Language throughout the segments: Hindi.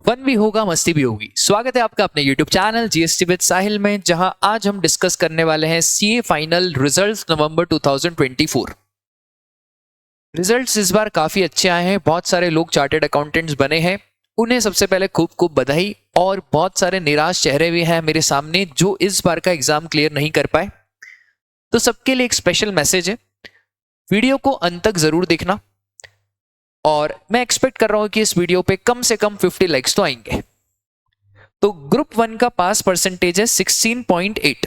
फन भी होगा, मस्ती भी होगी। स्वागत है आपका अपने YouTube चैनल जीएसटी विद साहिल में, जहां आज हम डिस्कस करने वाले हैं सीए फाइनल रिजल्ट्स नवंबर 2024। रिजल्ट्स इस बार काफी अच्छे आए हैं। बहुत सारे लोग चार्टर्ड अकाउंटेंट्स बने हैं, उन्हें सबसे पहले खूब खूब बधाई। और बहुत सारे निराश चेहरे भी हैं मेरे सामने जो इस बार का एग्जाम क्लियर नहीं कर पाए। तो सबके लिए एक स्पेशल मैसेज है, वीडियो को अंत तक जरूर देखना। और मैं एक्सपेक्ट कर रहा हूं कि इस वीडियो पे कम से कम 50 लाइक्स तो आएंगे। तो ग्रुप 1 का पास परसेंटेज है 16.8।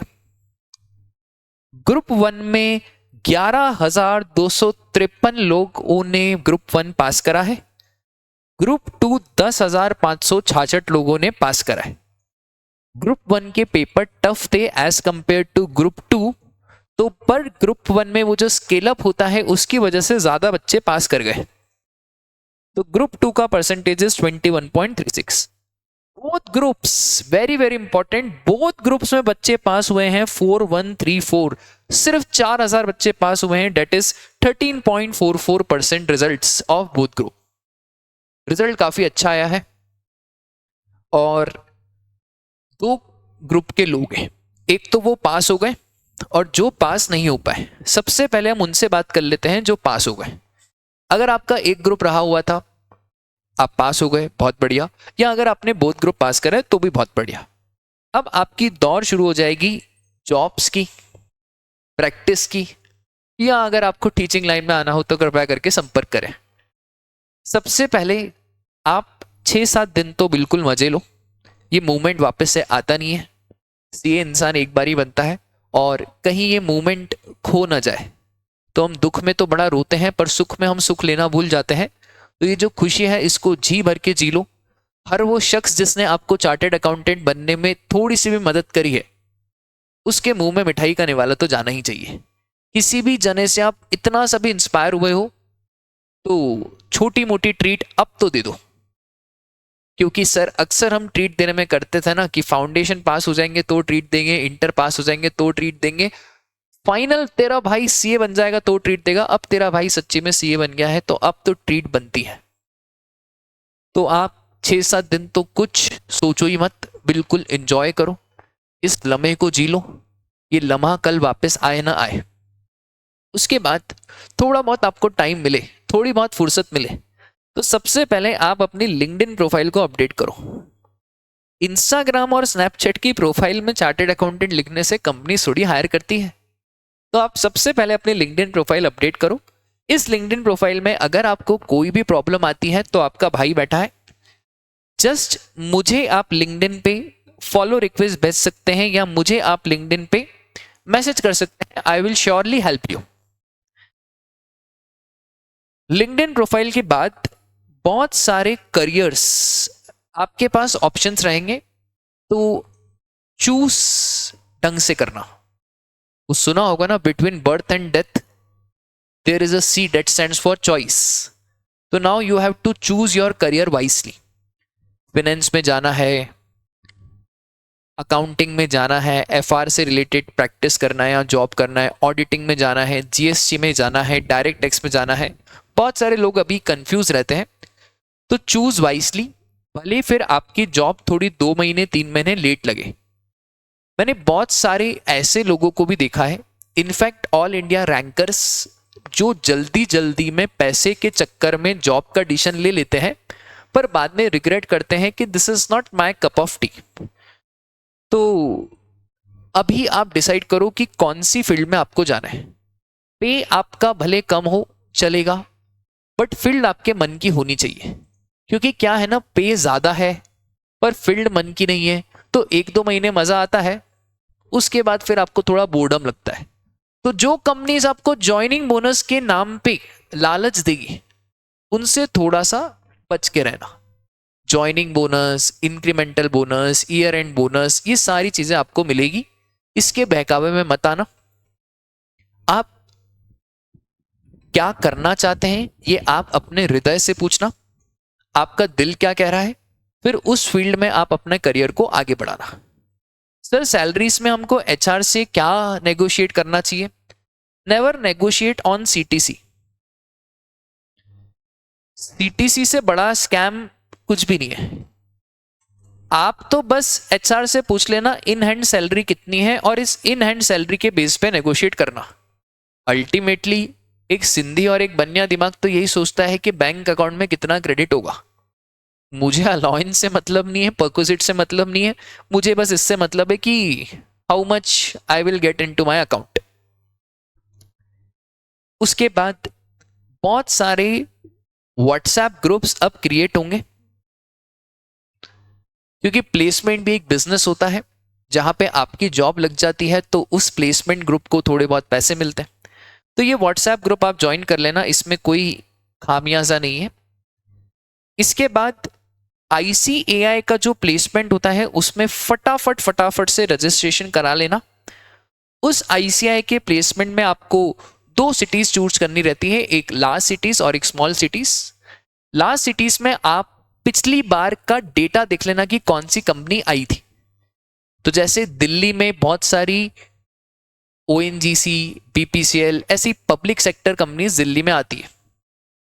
ग्रुप 1 में 11,253 लोगों ने ग्रुप 1 पास करा है। ग्रुप 2 10,566 लोगों ने पास करा है। ग्रुप 1 के पेपर टफ थे एज कंपेयर टू ग्रुप 2, तो पर ग्रुप 1 में वो जो स्केल अप होता है उसकी वजह से ज्यादा बच्चे पास कर गए। तो ग्रुप 2 का percentage is 21.36। Both groups very very important, both groups में बच्चे पास हुए हैं 4134। सिर्फ 4,000 बच्चे पास हुए हैं, that is 13.44% results of both group. Result काफी अच्छा आया है। और दो ग्रुप के लोग हैं, एक तो वो पास हो गए और जो पास नहीं हो पाए, सबसे पहले हम उनसे बात कर लेते हैं जो पास हो गए। अगर आपका एक ग्रुप रहा हुआ था, आप पास हो गए, बहुत बढ़िया। या अगर आपने बोथ ग्रुप पास करे तो भी बहुत बढ़िया। अब आपकी दौड़ शुरू हो जाएगी जॉब्स की, प्रैक्टिस की, या अगर आपको टीचिंग लाइन में आना हो तो कृपया करके संपर्क करें। सबसे पहले आप 6-7 दिन तो बिल्कुल मजे लो, ये मूवमेंट वापस से आता नहीं है। ये इंसान एक बार ही बनता है और कहीं ये मूवमेंट खो ना जाए। तो हम दुख में तो बड़ा रोते हैं, पर सुख में हम सुख लेना भूल जाते हैं। तो ये जो खुशी है इसको जी भर के जी लो। हर वो शख्स जिसने आपको चार्टर्ड अकाउंटेंट बनने में थोड़ी सी भी मदद करी है, उसके मुंह में मिठाई का निवाला तो जाना ही चाहिए। किसी भी जने से आप इतना सा भी इंस्पायर हुए हो तो छोटी मोटी ट्रीट अब तो दे दो। क्योंकि सर अक्सर हम ट्रीट देने में करते थे ना कि फाउंडेशन पास हो जाएंगे तो ट्रीट देंगे, इंटर पास हो जाएंगे तो ट्रीट देंगे, फाइनल तेरा भाई सीए बन जाएगा तो ट्रीट देगा। अब तेरा भाई सच्ची में सीए बन गया है तो अब तो ट्रीट बनती है। तो आप 6-7 दिन तो कुछ सोचो ही मत, बिल्कुल एंजॉय करो, इस लम्हे को जी लो। ये लम्हा कल वापस आए ना आए। उसके बाद थोड़ा बहुत आपको टाइम मिले, थोड़ी बहुत फुर्सत मिले, तो सबसे पहले आप अपनी लिंक्डइन प्रोफाइल को अपडेट करो। इंस्टाग्राम और स्नैपचैट की प्रोफाइल में चार्टर्ड अकाउंटेंट लिखने से कंपनी थोड़ी हायर करती है। तो आप सबसे पहले अपनी लिंक्डइन प्रोफाइल अपडेट करो। इस लिंक्डइन प्रोफाइल में अगर आपको कोई भी प्रॉब्लम आती है तो आपका भाई बैठा है। जस्ट मुझे आप लिंक्डइन पे फॉलो रिक्वेस्ट भेज सकते हैं या मुझे आप लिंक्डइन पे मैसेज कर सकते हैं, I will surely help you. LinkedIn profile के बाद बहुत सारे करियर्स आपके पास ऑप्शंस रहेंगे, तो चूज ढंग से करना। वो सुना होगा ना, between birth and death there is a C that stands for choice. तो now you have to choose your career wisely. Finance में जाना है, अकाउंटिंग में जाना है, एफआर से रिलेटेड प्रैक्टिस करना है या जॉब करना है, ऑडिटिंग में जाना है, जीएसटी में जाना है, डायरेक्ट टैक्स में जाना है। बहुत सारे लोग अभी कंफ्यूज रहते हैं, तो चूज वाइजली। भले फिर आपकी जॉब थोड़ी 2 महीने 3 महीने लेट लगे। मैंने बहुत सारे ऐसे लोगों को भी देखा है, इनफैक्ट ऑल इंडिया रैंकर्स, जो जल्दी जल्दी में पैसे के चक्कर में जॉब का डिसीजन ले लेते हैं पर बाद में रिग्रेट करते हैं कि this is not my cup of T. तो अभी आप डिसाइड करो कि कौन सी फील्ड में आपको जाना है। पे आपका भले कम हो चलेगा, बट फील्ड आपके मन की होनी चाहिए। क्योंकि क्या है ना, पे ज्यादा है पर फील्ड मन की नहीं है, तो 1-2 महीने मजा आता है, उसके बाद फिर आपको थोड़ा बोर्डम लगता है। तो जो कंपनीज आपको ज्वाइनिंग बोनस के नाम पे लालच देगी, उनसे थोड़ा सा बच के रहना। Joining bonus, incremental bonus, year and bonus, ये सारी चीजें आपको मिलेगी, इसके बहकावे में मत आना। आप क्या करना चाहते हैं ये आप अपने हृदय से पूछना, आपका दिल क्या कह रहा है, फिर उस फील्ड में आप अपने करियर को आगे बढ़ाना। सर सैलरीज में हमको एचआर से क्या नेगोशिएट करना चाहिए? Never negotiate on CTC. CTC से बड़ा स्कैम कुछ भी नहीं है। आप तो बस एचआर से पूछ लेना इन हैंड सैलरी कितनी है और इस इन हैंड सैलरी के बेस पे नेगोशिएट करना। अल्टीमेटली एक सिंधी और एक बनिया दिमाग तो यही सोचता है कि बैंक अकाउंट में कितना क्रेडिट होगा। मुझे अलाउंस से मतलब नहीं है, परक्विजिट से मतलब नहीं है, मुझे बस इससे मतलब है कि how much I will get into my account. उसके बाद बहुत सारे व्हाट्सएप ग्रुप्स अब क्रिएट होंगे, क्योंकि प्लेसमेंट भी एक बिजनेस होता है। जहां पे आपकी जॉब लग जाती है तो उस प्लेसमेंट ग्रुप को थोड़े बहुत पैसे मिलते हैं। तो ये व्हाट्सएप ग्रुप आप ज्वाइन कर लेना, इसमें कोई खामियाजा नहीं है। इसके बाद आईसीएआई का जो प्लेसमेंट होता है उसमें फटाफट से रजिस्ट्रेशन करा लेना। उस आईसीएआई के प्लेसमेंट में आपको 2 सिटीज चूज करनी रहती है, एक लार्ज सिटीज और एक स्मॉल सिटीज। लार्ज सिटीज में आप पिछली बार का डेटा देख लेना कि कौन सी कंपनी आई थी। तो जैसे दिल्ली में बहुत सारी ओएनजीसी, बीपीसीएल ऐसी पब्लिक सेक्टर कंपनीज दिल्ली में आती है।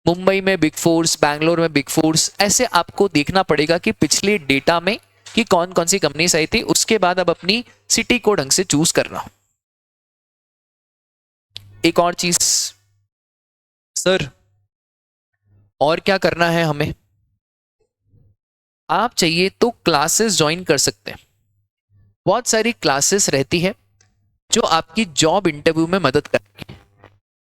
मुंबई में बिग फोर्स, बैंगलोर में बिग फोर्स, ऐसे आपको देखना पड़ेगा कि पिछले डेटा में कि कौन कौन सी कंपनीज आई थी। उसके बाद अब अपनी सिटी को ढंग से चूज करना। एक और चीज सर, और क्या करना है हमें? आप चाहिए तो क्लासेस ज्वाइन कर सकते हैं। बहुत सारी क्लासेस रहती है जो आपकी जॉब इंटरव्यू में मदद करेगी।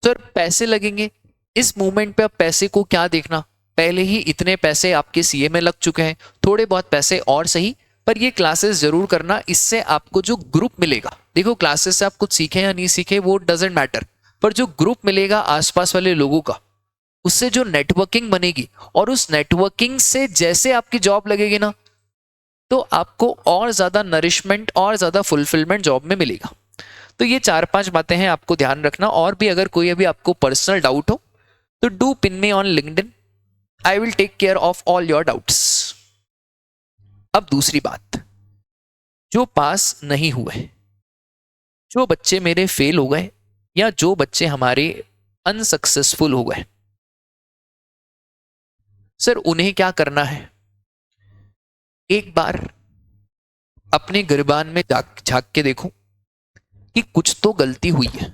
सर पैसे लगेंगे, इस मूवमेंट पे अब पैसे को क्या देखना, पहले ही इतने पैसे आपके सीए में लग चुके हैं, थोड़े बहुत पैसे और सही, पर ये क्लासेस जरूर करना। इससे आपको जो ग्रुप मिलेगा, देखो क्लासेस से आप कुछ सीखे या नहीं सीखे वो डजेंट मैटर, पर जो ग्रुप मिलेगा आसपास वाले लोगों का, उससे जो नेटवर्किंग बनेगी और उस नेटवर्किंग से जैसे आपकी जॉब लगेगी ना, तो आपको और ज्यादा नरिशमेंट और ज्यादा फुलफिलमेंट जॉब में मिलेगा। तो ये 4-5 बातें हैं, आपको ध्यान रखना। और भी अगर कोई अभी आपको पर्सनल डाउट हो तो do pin me on LinkedIn, I will take care of all your doubts. अब दूसरी बात, जो पास नहीं हुए, जो बच्चे मेरे फेल हो गए या जो बच्चे हमारे अनसक्सेसफुल हो गए, सर उन्हें क्या करना है? एक बार अपने गिरबान में झांक के देखो कि कुछ तो गलती हुई है।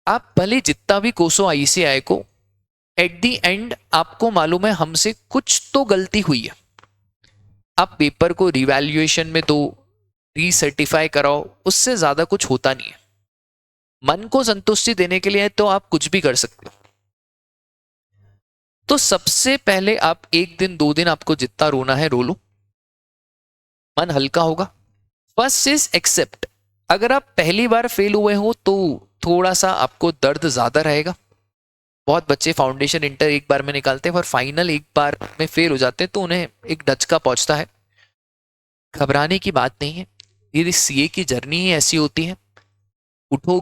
आप भले जितना भी कोसो आईसीएआई को, एट दी एंड आपको मालूम है हमसे कुछ तो गलती हुई है। आप पेपर को रिवैल्यूएशन में दो, रीसर्टिफाई कराओ, उससे ज्यादा कुछ होता नहीं है। मन को संतुष्टि देने के लिए तो आप कुछ भी कर सकते हो। तो सबसे पहले आप 1 दिन 2 दिन आपको जितना रोना है रो लो, मन हल्का होगा। First is accept. अगर आप पहली बार फेल हुए हो तो थोड़ा सा आपको दर्द ज्यादा रहेगा। बहुत बच्चे फाउंडेशन इंटर एक बार में निकालते हैं पर फाइनल एक बार में फेल हो जाते हैं, तो उन्हें एक धचका पहुंचता है। घबराने की बात नहीं है, ये सीए की जर्नी ही ऐसी होती है। उठो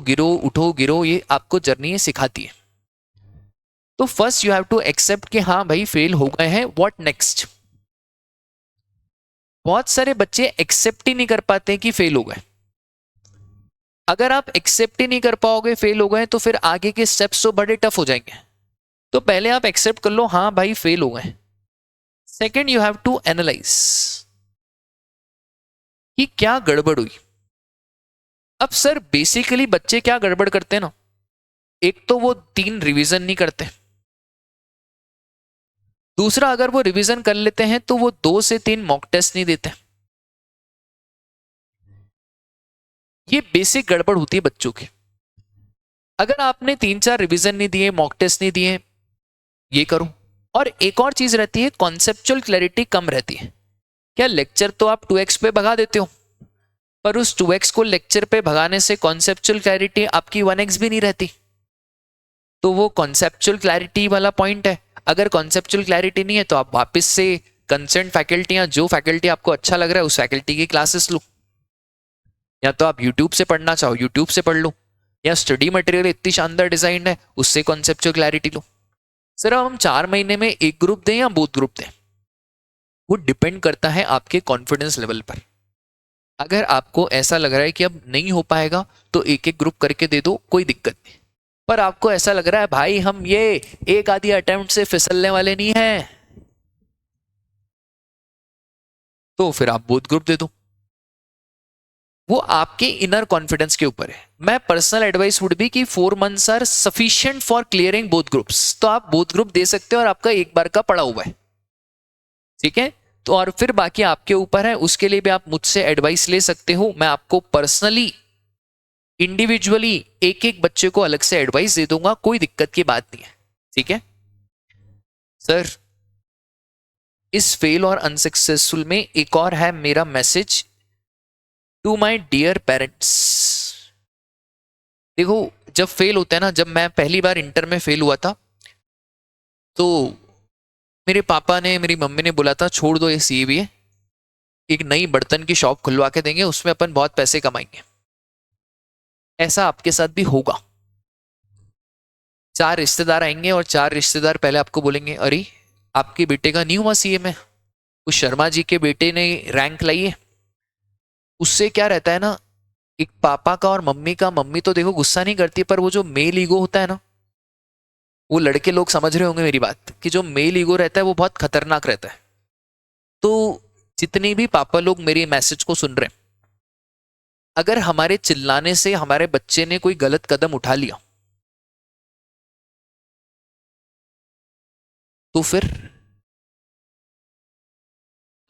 गिरो, ये आपको जर्नी सिखाती है। तो first you have to accept कि हाँ भाई फेल हो गए हैं, व्हाट नेक्स्ट। बहुत सारे बच्चे एक्सेप्ट ही नहीं कर पाते कि फेल हो गए। अगर आप एक्सेप्ट ही नहीं कर पाओगे फेल हो गए, तो फिर आगे के स्टेप्स तो बड़े टफ हो जाएंगे। तो पहले आप एक्सेप्ट कर लो, हाँ भाई फेल हो गए। Second you have to analyse कि क्या गड़बड़ हुई। अब सर बेसिकली बच्चे क्या गड़बड़ करते हैं ना, एक तो वो 3 रिवीजन नहीं करते, दूसरा अगर वो रिवीजन कर लेते हैं तो वो 2 से 3 मॉक टेस्ट नहीं देते। ये बेसिक गड़बड़ होती है बच्चों की। अगर आपने 3-4 रिवीजन नहीं दिए, मॉक टेस्ट नहीं दिए, ये करो। और एक और चीज रहती है, कॉन्सेप्चुअल क्लैरिटी कम रहती है। क्या लेक्चर तो आप 2x पे भगा देते हो, पर उस 2x को लेक्चर पे भगाने से कॉन्सेप्चुअल क्लैरिटी आपकी 1x भी नहीं रहती। तो वो कॉन्सेप्चुअल क्लैरिटी वाला पॉइंट है। अगर कॉन्सेप्चुअल क्लैरिटी नहीं है तो आप वापस से कंसर्न फैकल्टी या जो फैकल्टी आपको अच्छा लग रहा है उस फैकल्टी की क्लासेस लो, या तो आप यूट्यूब से पढ़ना चाहो यूट्यूब से पढ़ लो, या स्टडी मटेरियल इतनी शानदार डिजाइन है उससे कॉन्सेप्चुअल क्लैरिटी लो। सर अब हम 4 महीने में एक ग्रुप दें या बोथ ग्रुप दें, वो डिपेंड करता है आपके कॉन्फिडेंस लेवल पर। अगर आपको ऐसा लग रहा है कि अब नहीं हो पाएगा तो एक एक ग्रुप करके दे दो, कोई दिक्कत नहीं। पर आपको ऐसा लग रहा है भाई हम ये एक आधी अटेम्प्ट से फिसलने वाले नहीं हैं, तो फिर आप बोथ ग्रुप दे दो। वो आपके इनर कॉन्फिडेंस के ऊपर है। मैं पर्सनल एडवाइस वुड बी कि 4 months are sufficient for clearing both groups, तो आप बोथ ग्रुप दे सकते हो और आपका एक बार का पड़ा हुआ है, ठीक है। तो और फिर बाकी आपके ऊपर है, उसके लिए भी आप मुझसे एडवाइस ले सकते हो। मैं आपको पर्सनली इंडिविजुअली एक एक बच्चे को अलग से एडवाइस दे दूंगा, कोई दिक्कत की बात नहीं है, ठीक है। सर इस फेल और अनसक्सेसफुल में एक और है मेरा message to my dear parents. देखो जब फेल होता है ना, जब मैं पहली बार इंटर में फेल हुआ था तो मेरे पापा ने मेरी मम्मी ने बोला था छोड़ दो ये सीए, एक नई बर्तन की शॉप खुलवा के देंगे, उसमें अपन बहुत पैसे कमाएंगे। ऐसा आपके साथ भी होगा। 4 रिश्तेदार आएंगे और 4 रिश्तेदार पहले आपको बोलेंगे अरे आपके बेटे का नहीं हुआ सीए में, उस शर्मा जी के बेटे ने रैंक लाई है। उससे क्या रहता है ना, एक पापा का और मम्मी का, मम्मी तो देखो गुस्सा नहीं करती, पर वो जो मेल ईगो होता है ना, वो लड़के लोग समझ रहे होंगे मेरी बात, कि जो मेल ईगो रहता है वो बहुत खतरनाक रहता है। तो जितने भी पापा लोग मेरे मैसेज को सुन रहे हैं, अगर हमारे चिल्लाने से हमारे बच्चे ने कोई गलत कदम उठा लिया तो फिर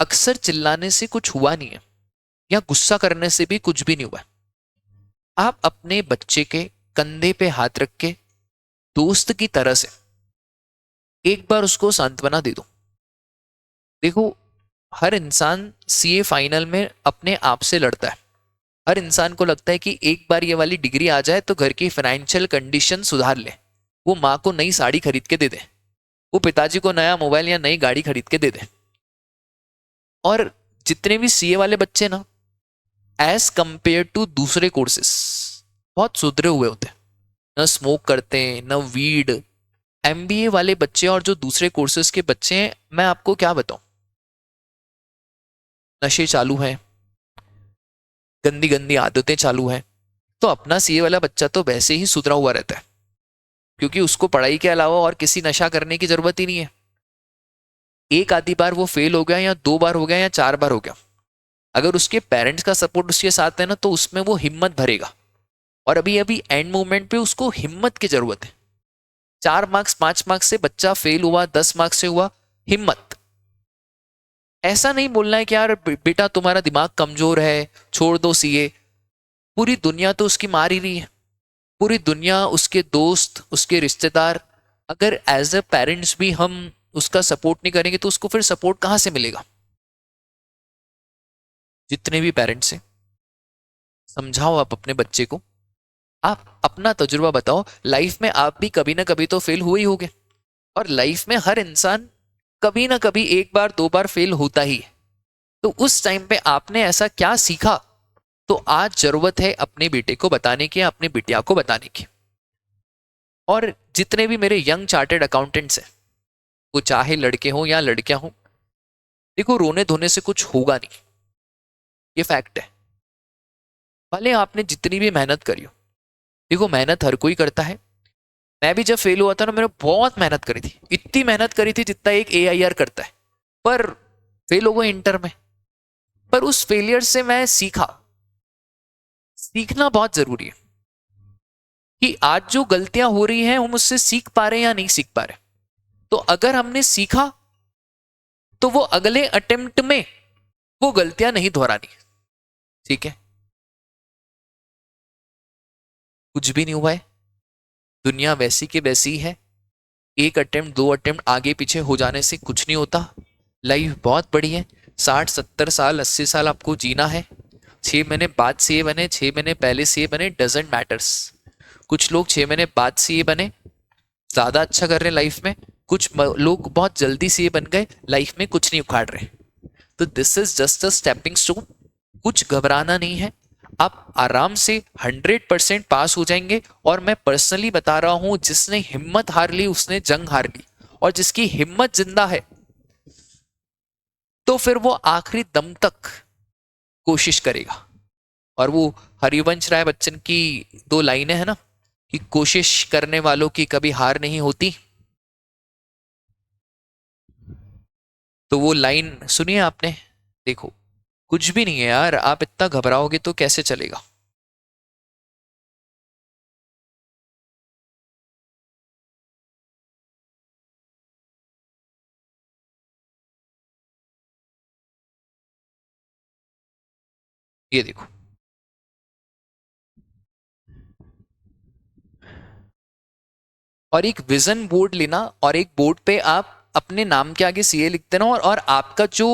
अक्सर चिल्लाने से कुछ हुआ नहीं है या गुस्सा करने से भी कुछ भी नहीं हुआ। आप अपने बच्चे के कंधे पे हाथ रख के दोस्त की तरह से एक बार उसको सांत्वना दे दो। देखो हर इंसान सीए फाइनल में अपने आप से लड़ता है। हर इंसान को लगता है कि एक बार ये वाली डिग्री आ जाए तो घर की फाइनेंशियल कंडीशन सुधार ले, वो माँ को नई साड़ी खरीद के दे दे, वो पिताजी को नया मोबाइल या नई गाड़ी खरीद के दे दे। और जितने भी सीए वाले बच्चे ना, एज कंपेयर टू दूसरे कोर्सेस बहुत सुधरे हुए होते हैं, न स्मोक करते हैं न वीड। एमबीए वाले बच्चे और जो दूसरे कोर्सेज के बच्चे हैं, मैं आपको क्या बताऊं, नशे चालू हैं, गंदी गंदी आदतें चालू हैं। तो अपना सीए वाला बच्चा तो वैसे ही सुधरा हुआ रहता है, क्योंकि उसको पढ़ाई के अलावा और किसी नशा करने की जरूरत ही नहीं है। एक आधी बार वो फेल हो गया या 2 बार हो गया या 4 बार हो गया, अगर उसके पेरेंट्स का सपोर्ट उसके साथ है ना, तो उसमें वो हिम्मत भरेगा। और अभी अभी एंड मोमेंट पे उसको हिम्मत की जरूरत है। 4 मार्क्स 5 मार्क्स से बच्चा फेल हुआ, 10 मार्क्स से हुआ, हिम्मत। ऐसा नहीं बोलना है कि यार बेटा तुम्हारा दिमाग कमजोर है छोड़ दो सीए। पूरी दुनिया तो उसकी मार ही रही है, पूरी दुनिया, उसके दोस्त, उसके रिश्तेदार। अगर एज अ पेरेंट्स भी हम उसका सपोर्ट नहीं करेंगे तो उसको फिर सपोर्ट कहां से मिलेगा। जितने भी पेरेंट्स हैं, समझाओ आप अपने बच्चे को, आप अपना तजुर्बा बताओ। लाइफ में आप भी कभी ना कभी तो फेल हुए ही होगे, और लाइफ में हर इंसान कभी ना कभी 1 बार 2 बार फेल होता ही है। तो उस टाइम पे आपने ऐसा क्या सीखा, तो आज जरूरत है अपने बेटे को बताने की, अपने बिटिया को बताने की। और जितने भी मेरे यंग चार्टेड अकाउंटेंट्स हैं, वो चाहे लड़के हों या लड़कियां हों, देखो रोने धोने से कुछ होगा नहीं, ये फैक्ट है। भले आपने जितनी भी मेहनत करी हो, देखो मेहनत हर कोई करता है। मैं भी जब फेल हुआ था ना, मैंने बहुत मेहनत करी थी, इतनी मेहनत करी थी जितना एक एआईआर करता है, पर फेल हो गए इंटर में। पर उस फेलियर से मैं सीखा। सीखना बहुत जरूरी है कि आज जो गलतियां हो रही हैं हम उससे सीख पा रहे हैं या नहीं सीख पा रहे। तो अगर हमने सीखा तो वो अगले अटेम्प्ट में वो गलतियां नहीं दोहरानी, ठीक है। कुछ भी नहीं हुआ है, दुनिया वैसी के वैसी है। एक अटेम्प्ट 2 अटेम्प्ट आगे पीछे हो जाने से कुछ नहीं होता। लाइफ बहुत बड़ी है, 60 70 साल 80 साल आपको जीना है। 6 महीने बाद सीए बने, 6 महीने पहले सीए बने, डजेंट मैटर्स। कुछ लोग 6 महीने बाद सीए बने, ज्यादा अच्छा कर रहे हैं लाइफ में। कुछ लोग बहुत जल्दी सीए बन गए, लाइफ में कुछ नहीं उखाड़ रहे। तो this is just a stepping stone, कुछ घबराना नहीं है। आप आराम से 100% पास हो जाएंगे। और मैं पर्सनली बता रहा हूं, जिसने हिम्मत हार ली उसने जंग हार ली, और जिसकी हिम्मत जिंदा है तो फिर वो आखिरी दम तक कोशिश करेगा। और वो हरिवंश राय बच्चन की 2 लाइनें हैं ना, कि कोशिश करने वालों की कभी हार नहीं होती। तो वो लाइन सुनिए आपने, देखो कुछ भी नहीं है यार, आप इतना घबराओगे तो कैसे चलेगा। ये देखो, और एक विजन बोर्ड लेना, और एक बोर्ड पे आप अपने नाम के आगे सीए लिख देना, और आपका जो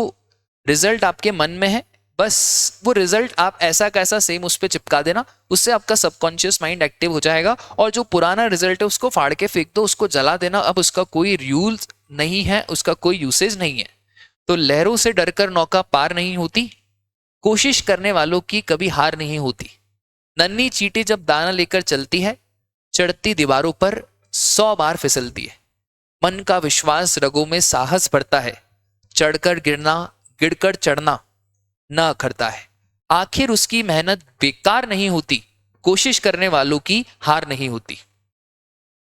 रिजल्ट आपके मन में है, बस वो रिजल्ट आप ऐसा कैसा सेम उस पर चिपका देना। उससे आपका सबकॉन्शियस माइंड एक्टिव हो जाएगा, और जो पुराना रिजल्ट है उसको फाड़ के फेंक दो, उसको जला देना। अब उसका कोई रूल नहीं है, उसका कोई यूसेज नहीं है। तो लहरों से डरकर नौका पार नहीं होती, कोशिश करने वालों की कभी हार नहीं होती। नन्ही चींटी जब दाना लेकर चलती है, चढ़ती दीवारों पर 100 बार फिसलती है। मन का विश्वास रगों में साहस भरता है, चढ़कर गिरना गिरकर चढ़ना न अखरता है। आखिर उसकी मेहनत बेकार नहीं होती, कोशिश करने वालों की हार नहीं होती।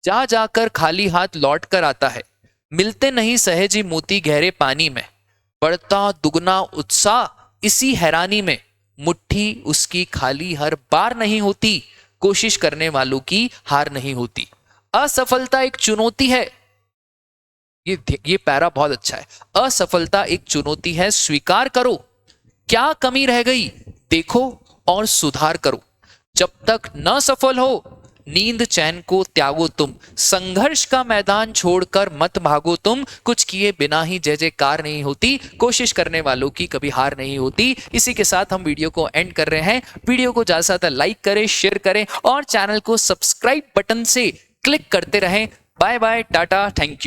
जा जाकर खाली हाथ लौट कर आता है, मिलते नहीं सहज ही मोती गहरे पानी में। बढ़ता दुगना उत्साह इसी हैरानी में, मुट्ठी उसकी खाली हर बार नहीं होती, कोशिश करने वालों की हार नहीं होती। असफलता एक चुनौती है, ये पैरा बहुत अच्छा है। असफलता एक चुनौती है, स्वीकार करो। क्या कमी रह गई देखो और सुधार करो। जब तक न सफल हो, नींद चैन को त्यागो तुम। संघर्ष का मैदान छोड़कर मत भागो तुम। कुछ किए बिना ही जय जयकार नहीं होती, कोशिश करने वालों की कभी हार नहीं होती। इसी के साथ हम वीडियो को एंड कर रहे हैं। वीडियो को ज्यादा से ज्यादा लाइक करें, शेयर करें, और चैनल को सब्सक्राइब बटन से क्लिक करते रहें। Bye bye, tata, thank you.